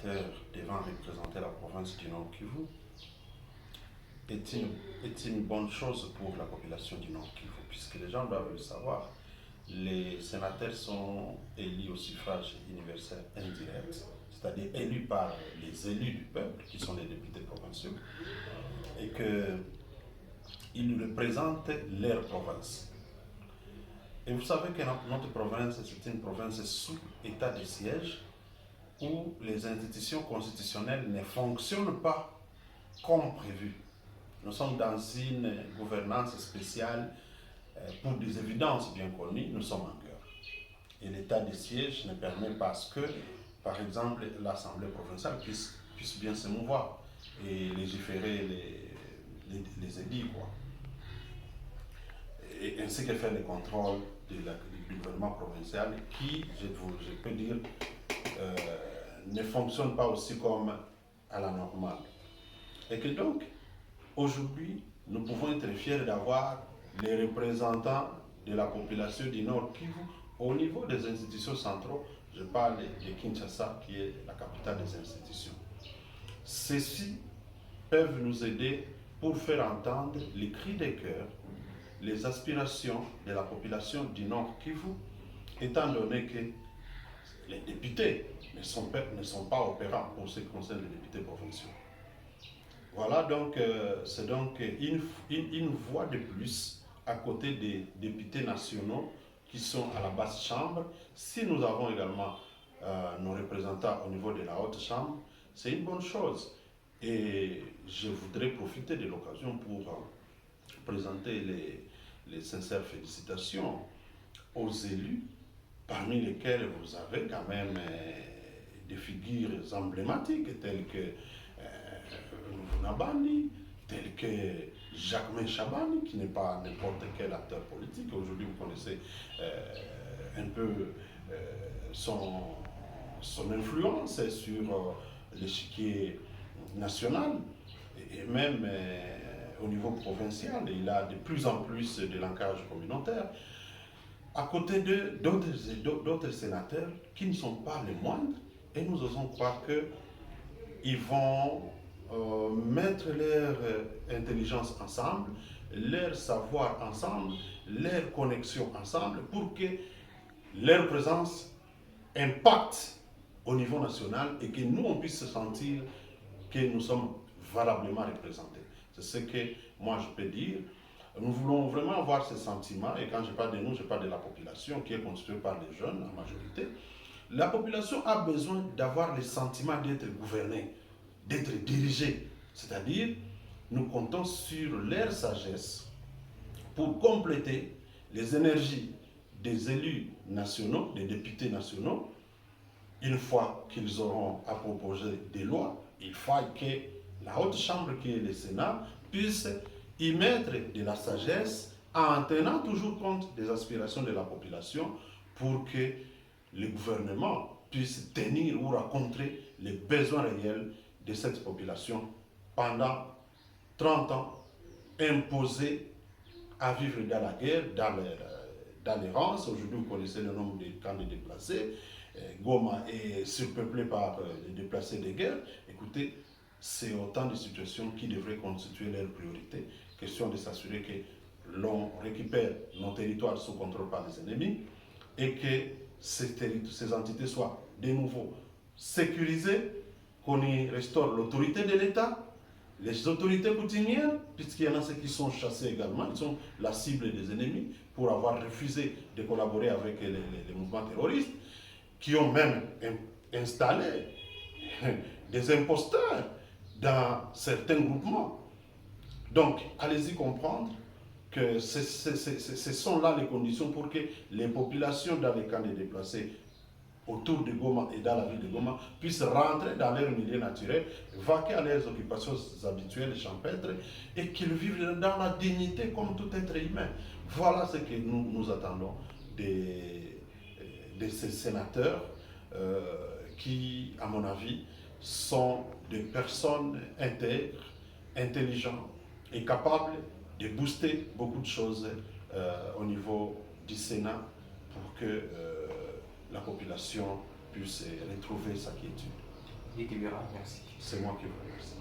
sénateur devant représenter la province du Nord Kivu est une bonne chose pour la population du Nord Kivu, puisque les gens doivent le savoir. Les sénateurs sont élus au suffrage universel indirect, c'est-à-dire élus par les élus du peuple, qui sont les députés provinciaux, et qu'ils représentent leur province. Et vous savez que notre province, c'est une province sous état de siège, où les institutions constitutionnelles ne fonctionnent pas comme prévu. Nous sommes dans une gouvernance spéciale pour des évidences bien connues, nous sommes en guerre. Et l'état de siège ne permet pas que, par exemple, l'Assemblée provinciale puisse bien se mouvoir et légiférer les édits, quoi. Et ainsi que faire le contrôle du gouvernement provincial qui, je peux dire, ne fonctionne pas aussi comme à la normale. Et que donc, aujourd'hui, nous pouvons être fiers d'avoir les représentants de la population du Nord Kivu au niveau des institutions centrales. Je parle de Kinshasa, qui est la capitale des institutions. Ceux-ci peuvent nous aider pour faire entendre les cris des cœurs, les aspirations de la population du Nord Kivu, étant donné que les députés ne sont pas opérants pour ce qui concerne les députés provinciaux. Voilà, donc c'est donc une voix de plus à côté des députés nationaux qui sont à la basse chambre. Si nous avons également nos représentants au niveau de la haute chambre, c'est une bonne chose. Et je voudrais profiter de l'occasion pour présenter les sincères félicitations aux élus, parmi lesquels vous avez quand même des figures emblématiques telles que Nabani, telles que Jacquemain Chabani, qui n'est pas n'importe quel acteur politique. Aujourd'hui, vous connaissez un peu son influence sur l'échiquier national et même au niveau provincial. Il a de plus en plus de langage communautaire. À côté d'eux, d'autres sénateurs qui ne sont pas les moindres, et nous osons croire qu'ils vont mettre leur intelligence ensemble, leur savoir ensemble, leur connexion ensemble, pour que leur présence impacte au niveau national et que nous, on puisse se sentir que nous sommes valablement représentés. C'est ce que moi je peux dire. Nous voulons vraiment avoir ce sentiment, et quand je parle de nous, je parle de la population qui est constituée par les jeunes en majorité. La population a besoin d'avoir le sentiment d'être gouvernée, d'être dirigée. C'est-à-dire, nous comptons sur leur sagesse pour compléter les énergies des élus nationaux, des députés nationaux. Une fois qu'ils auront à proposer des lois, il faut que la haute chambre qui est le Sénat puisse y mettre de la sagesse en tenant toujours compte des aspirations de la population pour que le gouvernement puisse tenir ou rencontrer les besoins réels de cette population pendant 30 ans imposée à vivre dans la guerre, dans l'errance. Aujourd'hui, vous connaissez le nombre de camps de déplacés. Goma est surpeuplé par les déplacés de guerre. Écoutez, c'est autant de situations qui devraient constituer leur priorité. Question de s'assurer que l'on récupère nos territoires sous contrôle par les ennemis et que ces entités soient de nouveau sécurisées, qu'on y restaure l'autorité de l'État, les autorités coutumières, puisqu'il y en a ceux qui sont chassés également, ils sont la cible des ennemis pour avoir refusé de collaborer avec les mouvements terroristes, qui ont même installé des imposteurs dans certains groupements. Donc, allez-y comprendre que ce sont là les conditions pour que les populations dans les camps de déplacés autour de Goma et dans la ville de Goma puissent rentrer dans leur milieu naturel, vaquer à leurs occupations habituelles champêtres et qu'ils vivent dans la dignité comme tout être humain. Voilà ce que nous attendons de ces sénateurs qui, à mon avis, sont des personnes intègres, intelligentes et capables de booster beaucoup de choses au niveau du Sénat pour que la population puisse retrouver sa quiétude. Guy Timura, merci. C'est moi qui vous remercie.